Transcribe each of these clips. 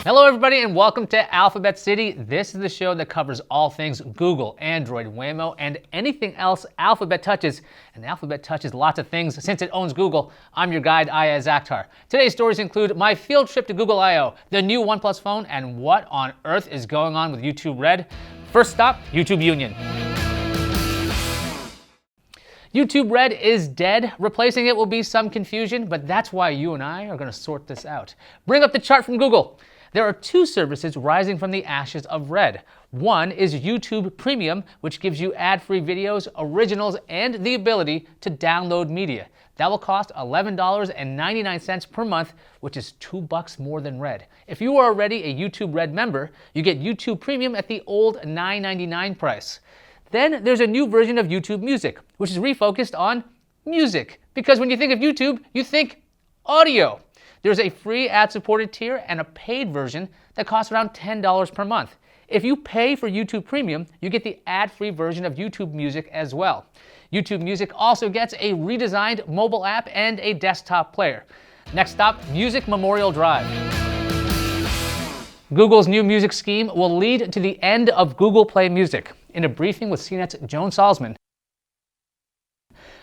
Hello everybody and welcome to Alphabet City. This is the show that covers all things Google, Android, Waymo, and anything else Alphabet touches. And Alphabet touches lots of things since it owns Google. I'm your guide, Ayaz Akhtar. Today's stories include my field trip to Google I/O, the new OnePlus phone, and what on earth is going on with YouTube Red. First stop, YouTube Union. YouTube Red is dead. Replacing it will be some confusion, but that's why you and I are going to sort this out. Bring up the chart from Google. There are two services rising from the ashes of Red. One is YouTube Premium, which gives you ad-free videos, originals, and the ability to download media. That will cost $11.99 per month, which is $2 more than Red. If you are already a YouTube Red member, you get YouTube Premium at the old $9.99 price. Then there's a new version of YouTube Music, which is refocused on music. Because when you think of YouTube, you think audio. There's a free ad-supported tier and a paid version that costs around $10 per month. If you pay for YouTube Premium, you get the ad-free version of YouTube Music as well. YouTube Music also gets a redesigned mobile app and a desktop player. Next stop, Music Memorial Drive. Google's new music scheme will lead to the end of Google Play Music. In a briefing with CNET's Joan Salzman,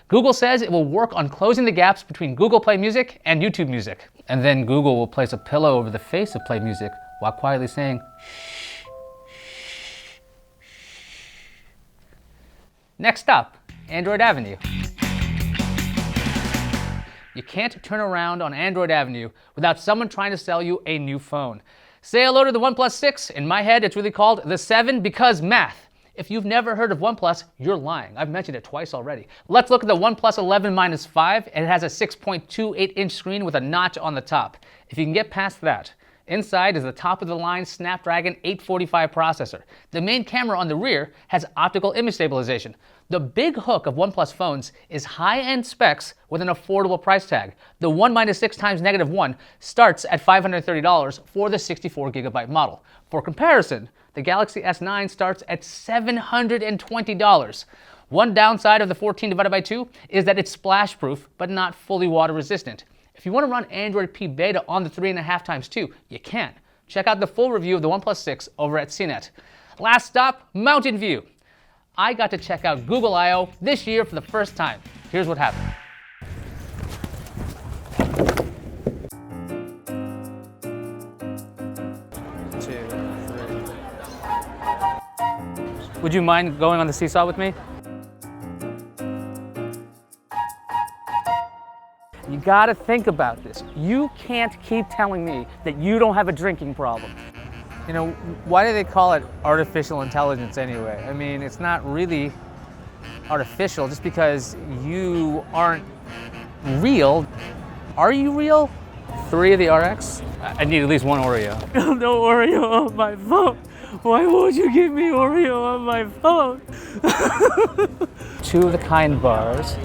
Google says it will work on closing the gaps between Google Play Music and YouTube Music. And then Google will place a pillow over the face of Play Music while quietly saying, shh, shh, shh. Next stop, Android Avenue. You can't turn around on Android Avenue without someone trying to sell you a new phone. Say hello to the OnePlus 6. In my head, it's really called the 7 because math. If you've never heard of OnePlus, you're lying. I've mentioned it twice already. Let's look at the OnePlus 11-5, and it has a 6.28-inch screen with a notch on the top. If you can get past that, inside is the top-of-the-line Snapdragon 845 processor. The main camera on the rear has optical image stabilization. The big hook of OnePlus phones is high-end specs with an affordable price tag. The 1 - 6 × -1 starts at $530 for the 64GB model. For comparison, the Galaxy S9 starts at $720. One downside of the 14/2 is that it's splash-proof, but not fully water-resistant. If you want to run Android P Beta on the 3.5x2, you can. Check out the full review of the OnePlus 6 over at CNET. Last stop, Mountain View. I got to check out Google I/O this year for the first time. Here's what happened. Would you mind going on the seesaw with me? You gotta think about this. You can't keep telling me that you don't have a drinking problem. You know, why do they call it artificial intelligence anyway? I mean, it's not really artificial just because you aren't real. Are you real? 3 of the RX? I need at least one Oreo. No Oreo on my phone. Why won't you give me Oreo on my phone? 2 of the kind bars.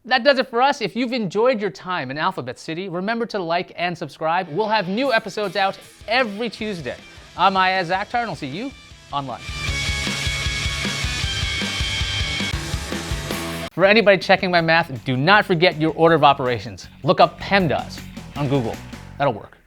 That does it for us. If you've enjoyed your time in Alphabet City, remember to like and subscribe. We'll have new episodes out every Tuesday. I'm Ayaz Akhtar, and I'll see you online. For anybody checking my math, do not forget your order of operations. Look up PEMDAS on Google. That'll work.